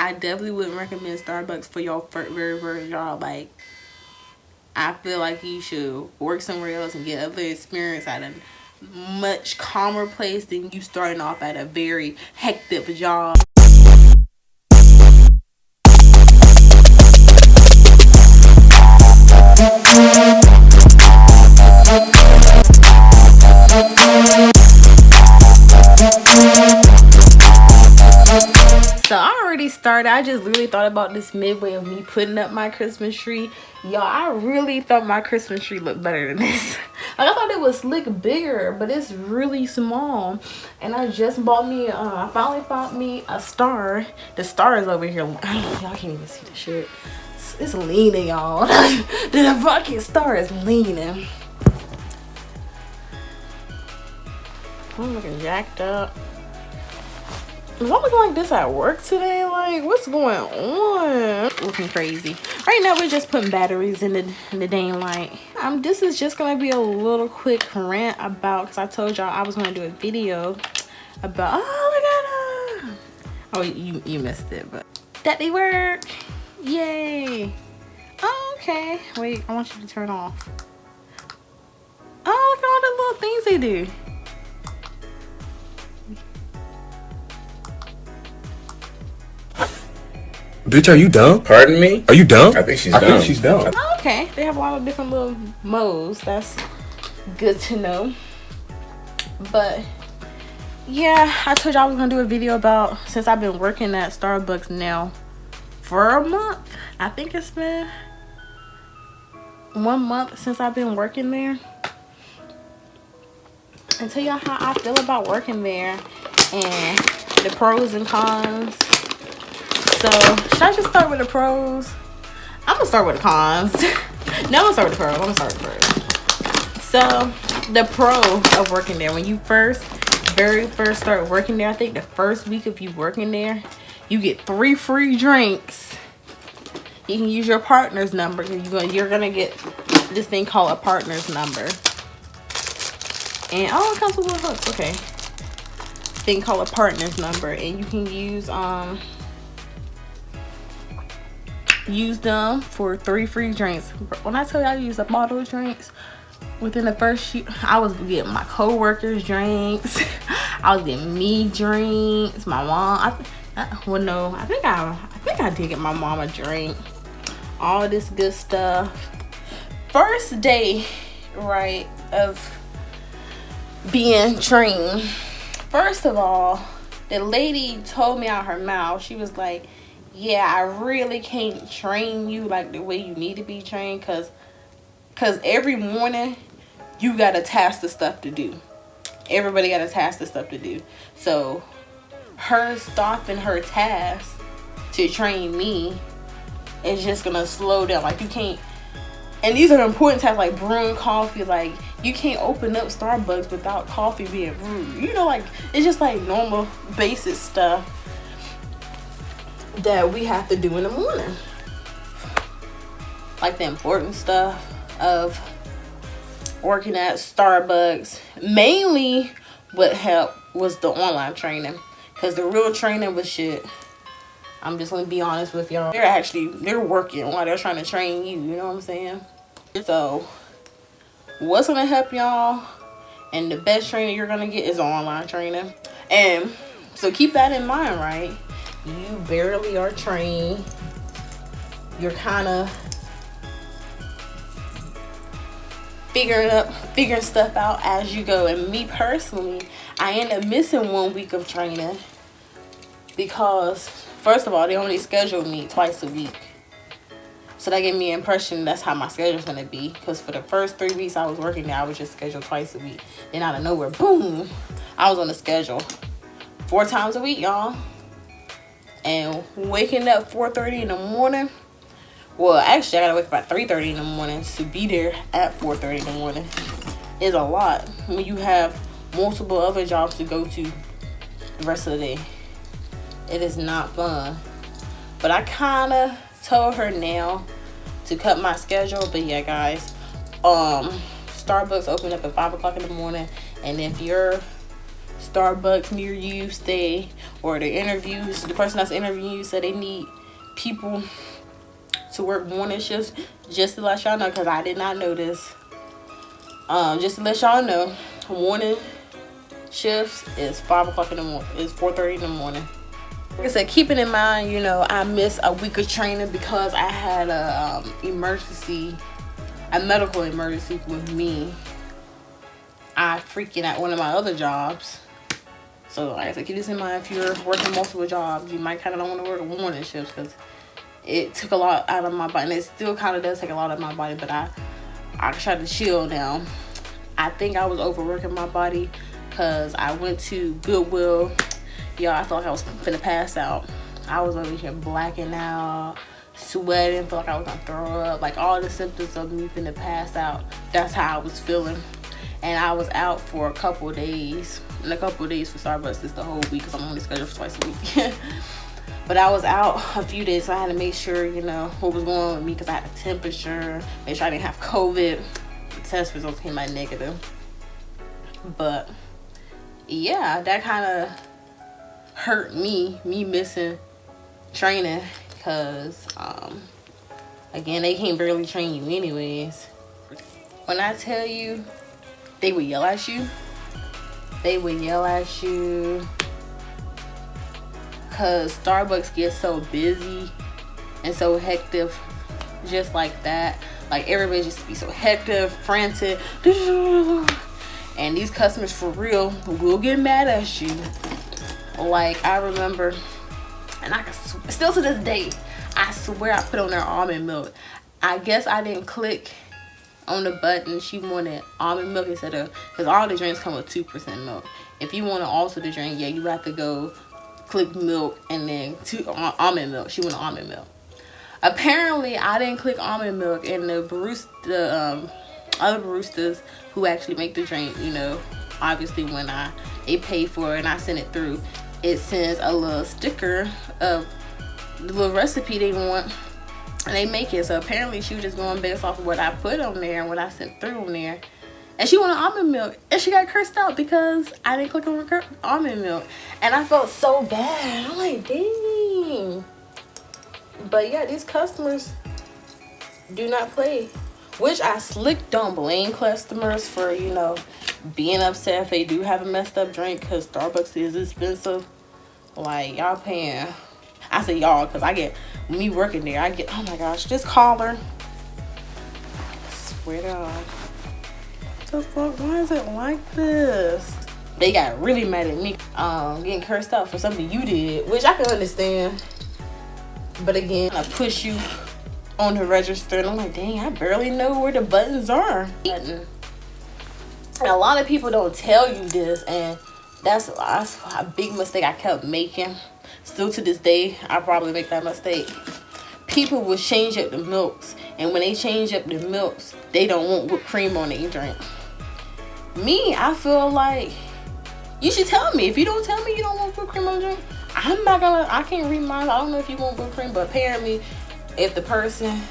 I definitely wouldn't recommend Starbucks for your very first job. Like, I feel like you should work somewhere else and get other experience at a much calmer place than you starting off at a very hectic job. So I already started. I just literally thought about this midway of me putting up my Christmas tree. Y'all, I really thought my Christmas tree looked better than this. Like, I thought it would look bigger, but it's really small. And I just bought me, I finally found me a star. The star is over here. Y'all can't even see the shit. It's leaning, y'all. The fucking star is leaning. I'm looking jacked up. Is I looking like this at work today? Like, what's going on? Looking crazy. Right now, we're just putting batteries in the dang light. This is just gonna be a little quick rant about, because I told y'all I was gonna do a video about. Oh, look at her. Oh, you missed it, but that they work. Yay. Oh, okay. Wait, I want you to turn off. Oh, look at all the little things they do. Bitch, are you dumb? Pardon me? Are you dumb? I think she's dumb. Oh, okay, they have a lot of different little modes. That's good to know. But yeah, I told y'all I was gonna do a video about, since I've been working at Starbucks now for a month. I think it's been 1 month since I've been working there, and tell y'all how I feel about working there and the pros and cons. So, should I just start with the pros? I'm gonna start with the cons. No, I'm gonna start with the pros. I'm gonna start with the pros. So, the pro of working there, when you very first start working there, I think the first week of you working there, you get 3 free drinks. You can use your partner's number. You're gonna get this thing called a partner's number. And it comes with little hooks. Okay. Thing called a partner's number, and you can use them for 3 free drinks. When I tell you I use a bottle of drinks, within the first year, I was getting my co-workers drinks. I was getting me drinks. My mom, I think I did get my mom a drink. All this good stuff. First day, right, of being trained. First of all, the lady told me out her mouth, she was like, yeah, I really can't train you like the way you need to be trained, because every morning you got a task of stuff to do. Everybody got a task of stuff to do. So her stopping her task to train me is just gonna slow down. Like, you can't, and these are important tasks like brewing coffee. Like, you can't open up Starbucks without coffee being brewed. You know, like, it's just like normal basic stuff that we have to do in the morning. Like, the important stuff of working at Starbucks. Mainly what helped was the online training, because the real training was shit. I'm just gonna be honest with y'all. They're working while they're trying to train you. You know what I'm saying? So what's gonna help y'all, and the best training you're gonna get, is online training. And so keep that in mind, right? You barely are trained. You're kind of figuring stuff out as you go. And me personally, I end up missing 1 week of training because, first of all, they only scheduled me twice a week. So that gave me the impression that's how my schedule's gonna be. Because for the first 3 weeks I was working there, I was just scheduled twice a week. Then out of nowhere, boom, I was on the schedule 4 times a week, y'all. And waking up 4:30 in the morning. Well, actually, I gotta wake up at 3:30 in the morning to be there at 4:30 in the morning. Is a lot when you have multiple other jobs to go to the rest of the day. It is not fun. But I kind of told her now to cut my schedule. But yeah, guys, Starbucks open up at 5 o'clock in the morning, and if your Starbucks near you say, or the interviews, the person that's interviewing you said they need people to work morning shifts. Just to let y'all know, because I did not know this. Just to let y'all know, morning shifts is 5 o'clock in the morning. It's 4:30 in the morning. Like I said, keeping in mind, you know, I missed a week of training because I had a medical emergency with me. I freaking at one of my other jobs. So like I said, keep this in mind. If you're working multiple jobs, you might kind of don't want to work morning shifts because it took a lot out of my body. And it still kind of does take a lot out of my body, but I try to chill now. I think I was overworking my body because I went to Goodwill. Y'all, I felt like I was finna pass out. I was over here blacking out, sweating, felt like I was gonna throw up. Like all the symptoms of me finna pass out. That's how I was feeling. And I was out for a couple of days. And a couple of days for Starbucks is the whole week because I'm only scheduled for twice a week. But I was out a few days, so I had to make sure, you know, what was going on with me because I had a temperature, make sure I didn't have COVID. The test results came out negative. But yeah, that kind of hurt me missing training because again, they can't barely train you anyways. When I tell you they would yell at you because Starbucks gets so busy and so hectic just like that. Like everybody just be so hectic, frantic, and these customers for real will get mad at you. Like I remember, and I can still to this day, I swear I put on their almond milk. I guess I didn't click on the button. She wanted almond milk instead of, because all the drinks come with 2% milk. If you want to alter the drink, yeah, you have to go click milk and then almond milk. She wanted almond milk. Apparently, I didn't click almond milk, and the other baristas who actually make the drink, you know, obviously when they pay for it and I send it through, it sends a little sticker of the little recipe they want and they make it. So apparently she was just going based off of what I put on there and what I sent through on there, and she wanted almond milk and she got cursed out because I didn't click on almond milk. And I felt so bad. I'm like, dang. But yeah, these customers do not play. Which I slick don't blame customers for, you know, being upset if they do have a messed up drink, because Starbucks is expensive. Like, y'all paying. I say y'all because I get, me working there, I get, oh my gosh, this collar. Swear to God. What the fuck? Why is it like this? They got really mad at me getting cursed out for something you did, which I can understand. But again, I push you on the register and I'm like, dang, I barely know where the buttons are. And a lot of people don't tell you this, and that's a big mistake I kept making. Still to this day, I probably make that mistake. People will change up the milks, and when they change up the milks, they don't want whipped cream on their drink. Me, I feel like you should tell me. If you don't tell me you don't want whipped cream on your drink, I can't read mine. I don't know if you want whipped cream, but apparently if the person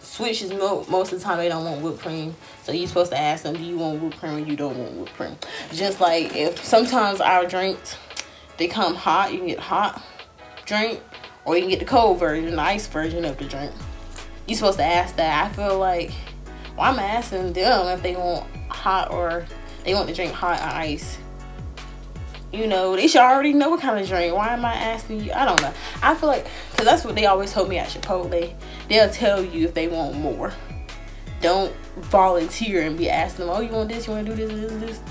switches milk, most of the time they don't want whipped cream. So you're supposed to ask them, do you want whipped cream or you don't want whipped cream? Just like if sometimes our drinks, they come hot, you can get hot drink, or you can get the cold version, the ice version of the drink. You're supposed to ask that. I feel like, well, I'm asking them if they want hot or they want the drink hot or ice. You know, they should already know what kind of drink. Why am I asking you? I don't know. I feel like, because that's what they always told me at Chipotle. They'll tell you if they want more. Don't volunteer and be asking them, oh, you want this? You want to do this?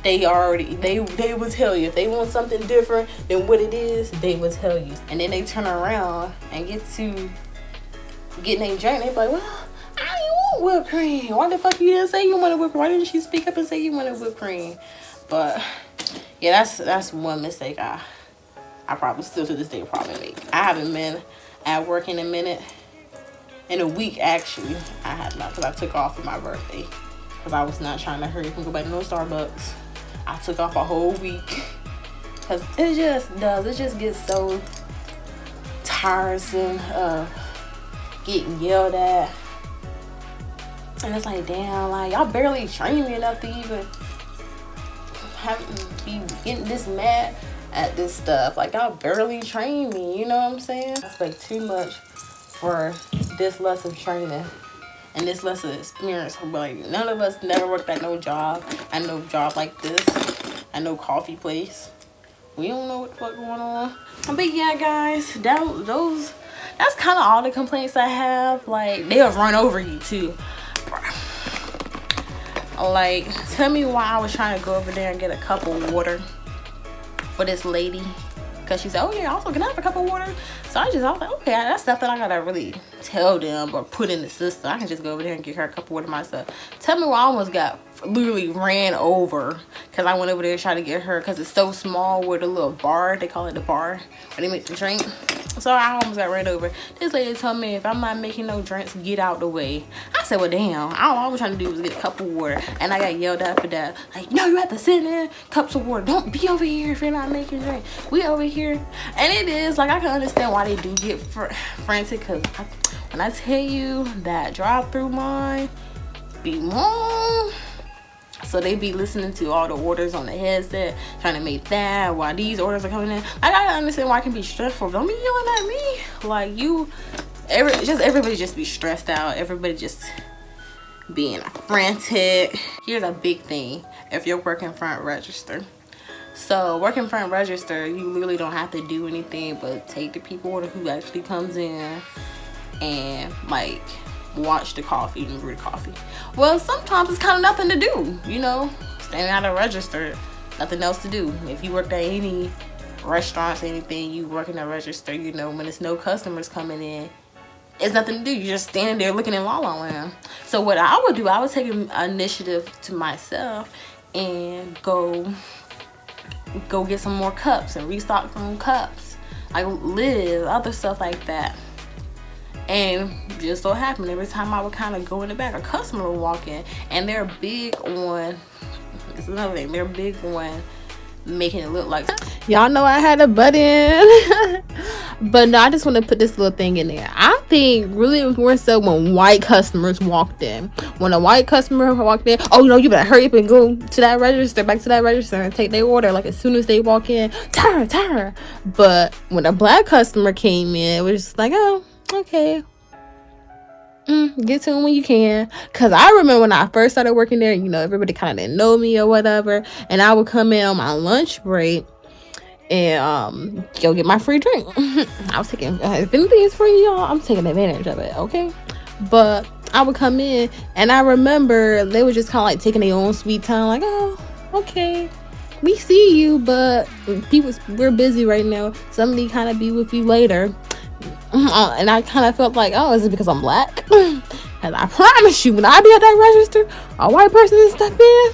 They will tell you. If they want something different than what it is, they will tell you. And then they turn around and get to getting a drink. They be like, well, I didn't want whipped cream. Why the fuck you didn't say you wanted whipped cream? Why didn't you speak up and say you wanted whipped cream? But yeah, that's one mistake I probably still to this day probably make. I haven't been at work in a week actually. I have not, because I took off for my birthday because I was not trying to hurry up and go back to no Starbucks. I took off a whole week because it just gets so tiresome of getting yelled at. And it's like, damn, like y'all barely train me enough to even be getting this mad at this stuff. Like, y'all barely train me, you know what I'm saying? I expect too much for this less of training and this less of experience. But like, none of us never worked at no job. I know job like this. I know coffee place. We don't know what the fuck going on. But yeah, guys, that's kind of all the complaints I have. Like, they'll run over you too. Like, tell me why I was trying to go over there and get a cup of water for this lady, because she said, oh yeah, also can I have a cup of water? So I was like, okay, that's stuff that I gotta really tell them or put in the system. I can just go over there and get her a cup of water myself. Tell me why I almost got literally ran over because I went over there trying to get her, because it's so small with a little bar, they call it the bar where they make the drink. So I almost got ran over. This lady told me if I'm not making no drinks, get out the way. I said, well damn, all I was trying to do was get a cup of water, and I got yelled at for that. Like, no, you have to send in cups of water. Don't be over here if you're not making drink. We over here. And it is like, I can understand why they do get frantic, because when I tell you that drive-through line be long, so they be listening to all the orders on the headset, trying to make that while these orders are coming in. I gotta understand why it can be stressful. Don't be yelling at me. Like, everybody just be stressed out. Everybody just being frantic. Here's a big thing. If you're working front register. So working front register, you literally don't have to do anything but take the people order who actually comes in and like watch the coffee and brew the coffee. Well, sometimes it's kind of nothing to do, you know, standing at a register, nothing else to do. If you work at any restaurants or anything, you work in a register, you know, when there's no customers coming in, it's nothing to do. You're just standing there looking in La La Land. So what I would do, I would take an initiative to myself and go get some more cups and restock some cups, like lids, other stuff like that. And just so happened, every time I would kind of go in the back, a customer would walk in, and they're big on, this is another thing, they're big on making it look like, y'all know I had a butt in. But no, I just want to put this little thing in there. I think really more so when white customers walked in. When a white customer walked in, oh no, you better hurry up and go to that register, back to that register and take their order. Like as soon as they walk in, Tara. But when a black customer came in, it was just like, oh, okay. Get to them when you can. Because I remember when I first started working there, you know, everybody kind of didn't know me or whatever. And I would come in on my lunch break and go get my free drink. I was taking, if anything is free, y'all, I'm taking advantage of it, okay? But I would come in, and I remember they were just kind of like taking their own sweet time, like, oh, okay, we see you, but we're busy right now. Somebody kind of be with you later. And I kind of felt like, oh, is it because I'm black? And I promise you, when I be at that register, a white person is step in,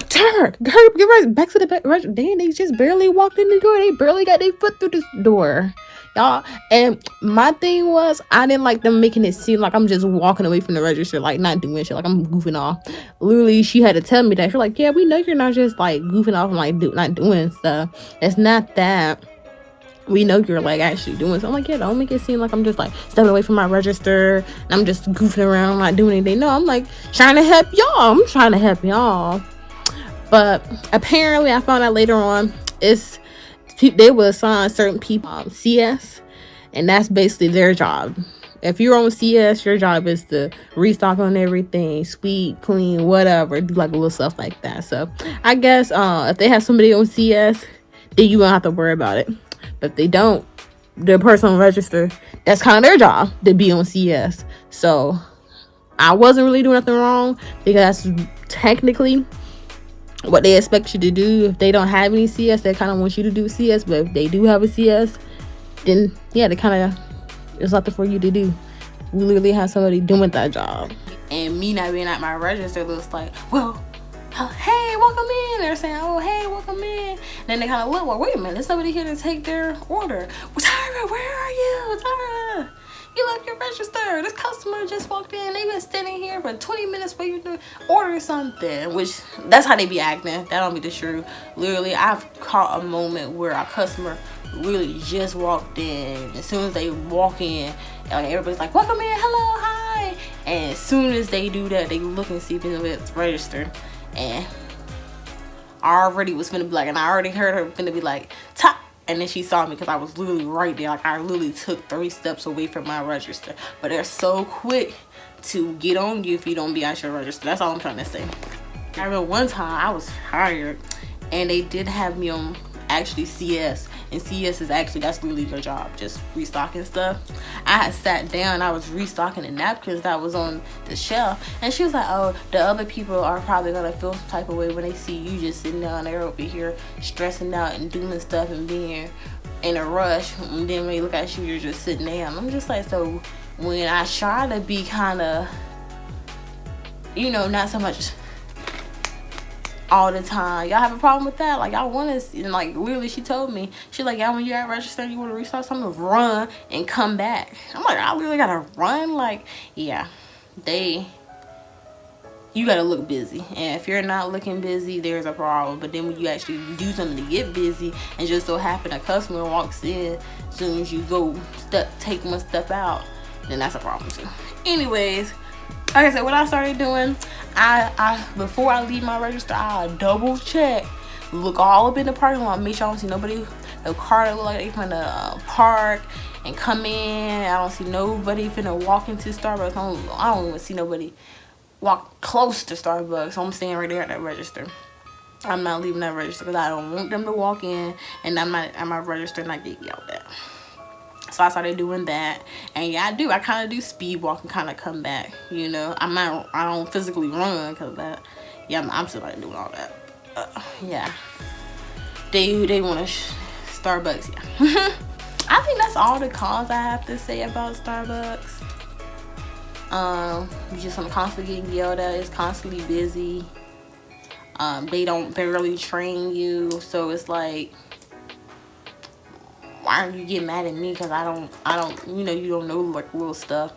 turn, hurry up, get right back to the back register. Damn, they just barely walked in the door. They barely got their foot through this door, y'all. And my thing was, I didn't like them making it seem like I'm just walking away from the register, like not doing shit, like I'm goofing off. Literally, she had to tell me that. She's like, yeah, we know you're not just like goofing off and like not doing stuff. It's not that. We know you're like actually doing something. I'm like, yeah, don't make it seem like I'm just like stepping away from my register and I'm just goofing around, not doing anything. No, I'm like trying to help y'all. I'm trying to help y'all. But apparently I found out later on they will assign certain people CS, and that's basically their job. If you're on CS, your job is to restock on everything, sweep, clean, whatever, do like a little stuff like that. So I guess if they have somebody on CS, then you won't have to worry about it. But if they don't, the person on register, that's kind of their job to be on CS. So I wasn't really doing nothing wrong, because that's technically what they expect you to do. If they don't have any CS, they kind of want you to do CS. But if they do have a CS, then yeah, they kind of, there's nothing for you to do. We literally have somebody doing that job. And me not being at my register looks like, well, hey, welcome in. They're saying, oh, hey, welcome in. Then they kind of look, well, wait a minute, there's somebody here to take their order. Well, Tyra, where are you? Tyra, you left your register. This customer just walked in. They've been standing here for 20 minutes waiting to order something. Which, that's how they be acting. That don't be the truth. Literally, I've caught a moment where a customer really just walked in. As soon as they walk in, like, everybody's like, welcome in, hello, hi. And as soon as they do that, they look and see if it's registered. And I already was finna be like, and I already heard her finna be like, top. And then she saw me because I was literally right there. Like, I literally took 3 steps away from my register. But they're so quick to get on you if you don't be at your register. That's all I'm trying to say. I remember one time I was tired and they did have me on actually CS, and CS is actually, that's really your job, just restocking stuff. I had sat down, I was restocking the napkins that was on the shelf, and she was like, oh, the other people are probably gonna feel some type of way when they see you just sitting down there over here stressing out and doing stuff and being in a rush, and then when they look at you, you're just sitting down. I'm just like, so when I try to be kind of, you know, not so much all the time, y'all have a problem with that? Like, y'all want to see, and like, really, she told me, she's like, yeah, when you're at register, you want to restart something, run and come back. I'm like, I really gotta run? Like, yeah, you gotta look busy, and if you're not looking busy, there's a problem. But then when you actually do something to get busy, and just so happen a customer walks in as soon as you go take one step out, then that's a problem too. Anyways, like I said, what I started doing, I before I leave my register, I double check, look all up in the parking lot, make sure I don't see nobody, no car that look like they finna park and come in. I don't see nobody finna walk into Starbucks. I don't even see nobody walk close to Starbucks. So I'm staying right there at that register. I'm not leaving that register because I don't want them to walk in and I'm not at my register and I get yelled at. So I started doing that, and yeah, I kind of do speed walk and kind of come back, you know. I don't physically run because that, yeah, I'm still like doing all that. Yeah, they want to Starbucks, yeah. I think that's all the cons I have to say about Starbucks. You just constantly getting yelled at. It's constantly busy. They don't barely train you, so it's like, why don't you get mad at me because I don't, you know, you don't know like real stuff.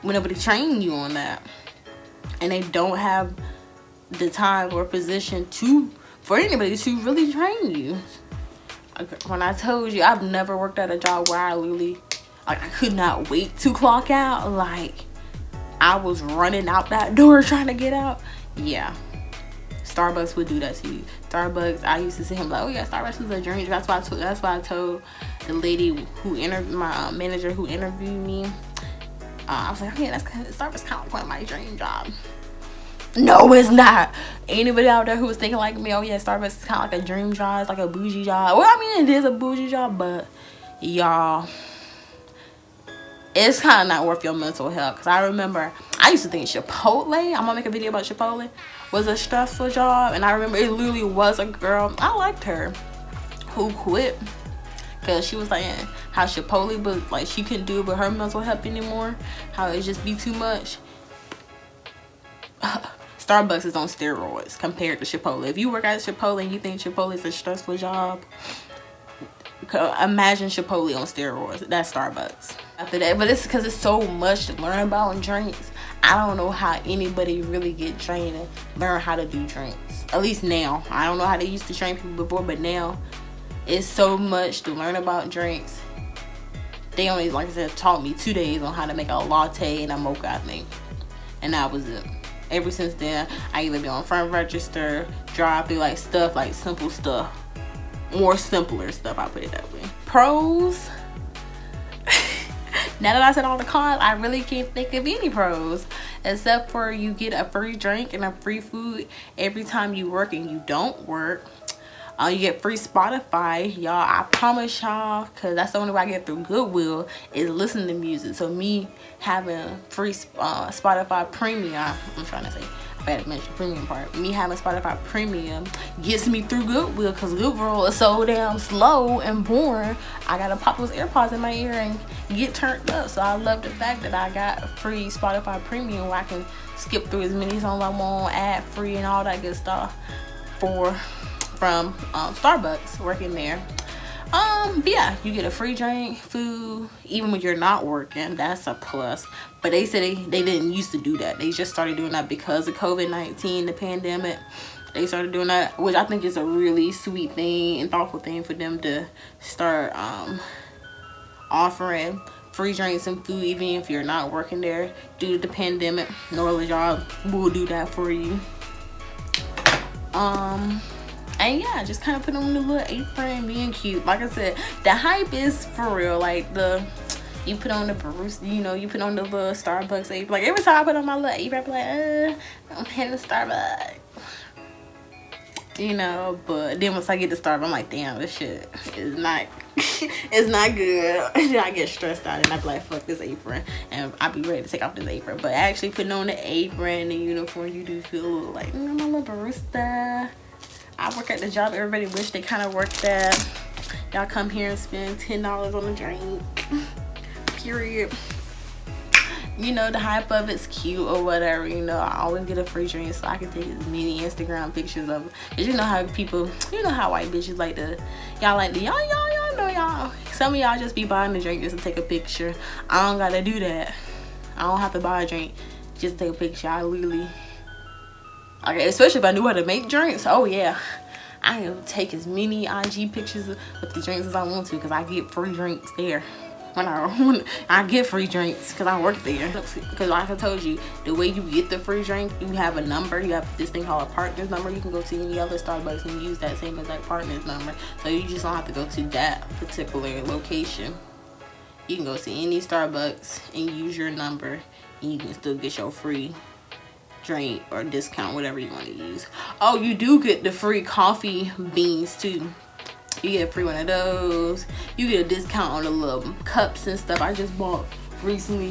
When nobody train you on that, and they don't have the time or position for anybody to really train you. When I told you, I've never worked at a job where I literally, like, I could not wait to clock out. Like, I was running out that door trying to get out. Yeah. Starbucks would do that to you. Starbucks, I used to see him like, oh yeah, Starbucks is a dream. That's why I told the lady who interviewed my manager who interviewed me. I was like, yeah, Starbucks kind of like my dream job. No, it's not. Anybody out there who was thinking like me, oh yeah, Starbucks is kind of like a dream job. It's like a bougie job. Well, I mean, it is a bougie job, but y'all, it's kind of not worth your mental health. Because I remember I used to think Chipotle, I'm gonna make a video about Chipotle, was a stressful job. And I remember it literally was a girl, I liked her, who quit because she was like how Chipotle, but like she couldn't do it with her mental health anymore, how it just be too much. Starbucks is on steroids compared to Chipotle. If you work at Chipotle and you think Chipotle is a stressful job, imagine Chipotle on steroids. That's Starbucks. After that, but it's because it's so much to learn about in drinks. I don't know how anybody really get trained and learn how to do drinks. At least now. I don't know how they used to train people before, but now it's so much to learn about drinks. They only, like I said, taught me 2 days on how to make a latte and a mocha, I think. And that was it. Ever since then, I either be on front register, drive through like stuff, like simple stuff. More simpler stuff, I put it that way. Pros. Now that I said all the cons, I really can't think of any pros. Except for you get a free drink and a free food every time you work and you don't work. You get free Spotify, y'all. I promise y'all, because that's the only way I get through Goodwill is listening to music. So me having free Spotify Premium, I'm trying to say, I better mention the premium part. Me having Spotify Premium gets me through Goodwill because Goodwill is so damn slow and boring. I gotta pop those AirPods in my ear and get turned up. So I love the fact that I got free Spotify Premium where I can skip through as many songs I want, ad free and all that good stuff from Starbucks working there. But yeah, you get a free drink, food, even when you're not working. That's a plus. But they said they didn't used to do that. They just started doing that because of COVID-19, the pandemic. They started doing that, which I think is a really sweet thing and thoughtful thing for them to start offering free drinks and food even if you're not working there due to the pandemic. No other job will do that for you. And yeah, just kind of put on the little apron, being cute. Like I said, the hype is for real. Like you put on the barista, you know, you put on the little Starbucks apron. Like every time I put on my little apron, I be like, I'm heading to Starbucks. You know, but then once I get to Starbucks, I'm like, damn, this shit is not, it's not good. I get stressed out and I be like, fuck this apron. And I be ready to take off this apron. But actually putting on the apron, the uniform, you do feel a little like, I'm a little barista. I work at the job everybody wish they kind of worked at. Y'all come here and spend $10 on a drink. Period. You know, the hype of it's cute or whatever. You know, I always get a free drink so I can take as many Instagram pictures of it. Cause you know how people, you know how white bitches like to, y'all know y'all. Some of y'all just be buying the drink just to take a picture. I don't gotta do that. I don't have to buy a drink just to take a picture. I literally, okay, especially if I knew how to make drinks. Oh yeah, I can take as many IG pictures with the drinks as I want to, because I get free drinks there. When I get free drinks because I work there. Because like I told you, the way you get the free drink, you have a number. You have this thing called a partner's number. You can go to any other Starbucks and use that same exact partner's number. So you just don't have to go to that particular location. You can go to any Starbucks and use your number, and you can still get your free drink or discount, whatever you want to use. Oh, you do get the free coffee beans too. You get a free one of those. You get a discount on the little cups and stuff. I just bought recently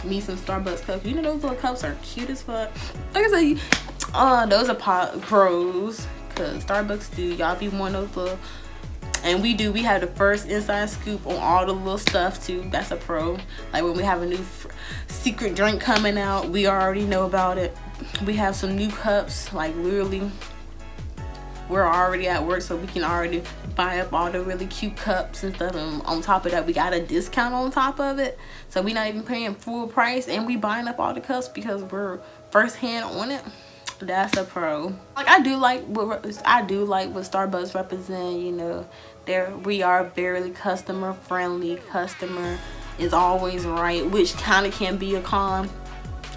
me some Starbucks cups. You know those little cups are cute as fuck. Like I said, those are pros, because Starbucks do. Y'all be one of those little, and we do. We have the first inside scoop on all the little stuff too. That's a pro. Like when we have a new secret drink coming out, we already know about it. We have some new cups, like literally. We're already at work, so we can already buy up all the really cute cups and stuff. And on top of that, we got a discount on top of it. So we're not even paying full price, and we buying up all the cups because we're first hand on it. That's a pro. Like I do like what Starbucks represent. You know, we are very customer friendly. Customer is always right, which kind of can be a con,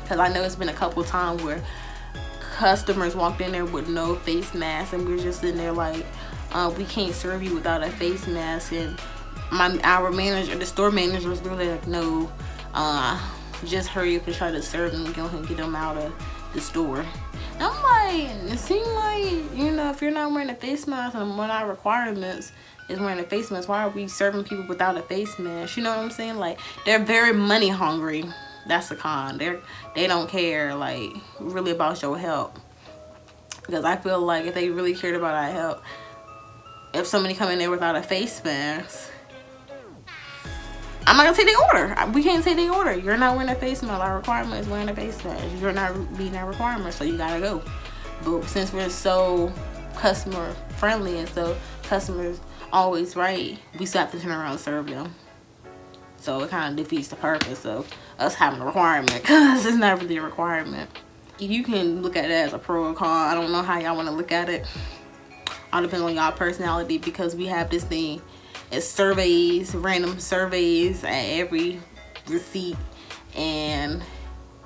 because I know it's been a couple times where customers walked in there with no face mask, and we're just sitting there like, we can't serve you without a face mask. And our manager, the store manager, was really like, no, just hurry up and try to serve them and go ahead and get them out of the store. And I'm like, it seems like, you know, if you're not wearing a face mask and one of our requirements is wearing a face mask, why are we serving people without a face mask? You know what I'm saying? Like, they're very money hungry. That's a con. They don't care like really about your help, because I feel like if they really cared about our help, if somebody come in there without a face mask, I'm not gonna take their order. We can't take their order. You're not wearing a face mask. Our requirement is wearing a face mask. You're not meeting our requirement, so you gotta go. But since we're so customer friendly and so customers always right, we still have to turn around and serve them. So it kind of defeats the purpose of us having a requirement, because it's not really a requirement. You can look at it as a pro or con. I don't know how y'all want to look at it. All depends on y'all personality, because we have this thing. It's surveys, random surveys at every receipt, and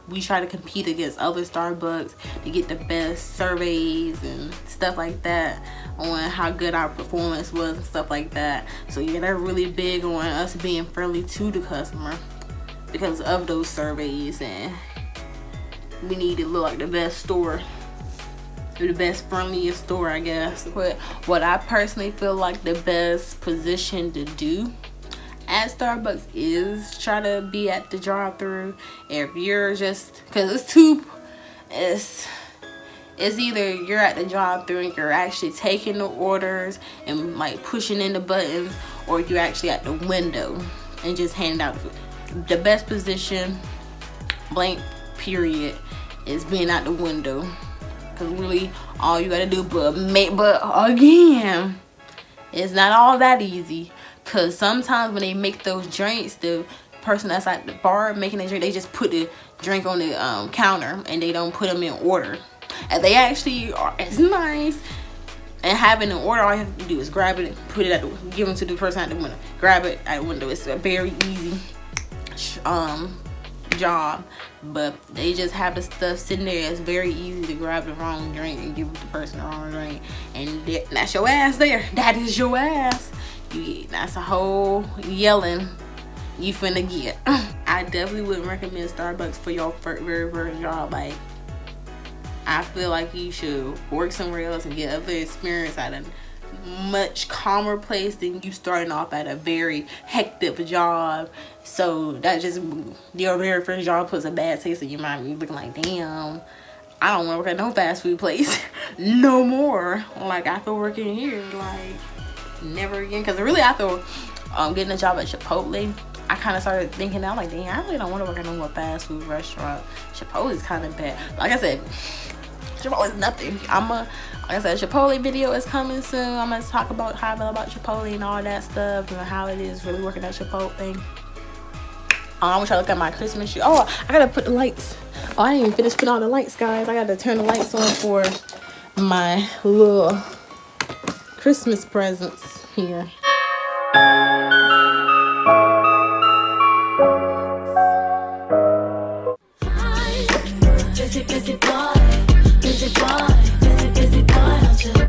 we try to compete against other Starbucks to get the best surveys and stuff like that on how good our performance was and stuff like that. So yeah, they're really big on us being friendly to the customer because of those surveys, and we need to look like the best store, the best friendliest store, I guess. But what I personally feel like the best position to do at Starbucks is try to be at the drive-thru. If you're just, because it's either you're at the drive-thru and you're actually taking the orders and like pushing in the buttons, or you're actually at the window and just handing out the food. The best position, blank period, is being out the window, because really all you gotta do, but again, it's not all that easy. Because sometimes when they make those drinks, the person that's at the bar making the drink, they just put the drink on the counter and they don't put them in order. And they actually are, it's nice. And having an order, all you have to do is grab it, put it give them to the person at the window. Grab it at the window. It's a very easy job, but they just have the stuff sitting there. It's very easy to grab the wrong drink and give the person the wrong drink, and that's your ass there. That is your ass. That's a whole yelling you finna get. I definitely wouldn't recommend Starbucks for your very first job. Like, I feel like you should work somewhere else and get other experience at a much calmer place than you starting off at a very hectic job. So that just, your very first job puts a bad taste in your mind. You looking like, damn, I don't want to work at no fast food place no more. Like, after working here, like, never again. Because really, after getting a job at Chipotle, I kind of started thinking, I'm like, dang, I really don't want to work at no more fast food restaurant. Chipotle is kind of bad. Like I said, Chipotle is nothing. Like I said, Chipotle video is coming soon. I'm gonna talk about how I feel about Chipotle and all that stuff, and how it is really working at Chipotle. I want y'all to look at my Christmas tree. Oh, I gotta put the lights. Oh, I didn't even finish putting all the lights, guys. I gotta turn the lights on for my little Christmas presents here. Busy boy.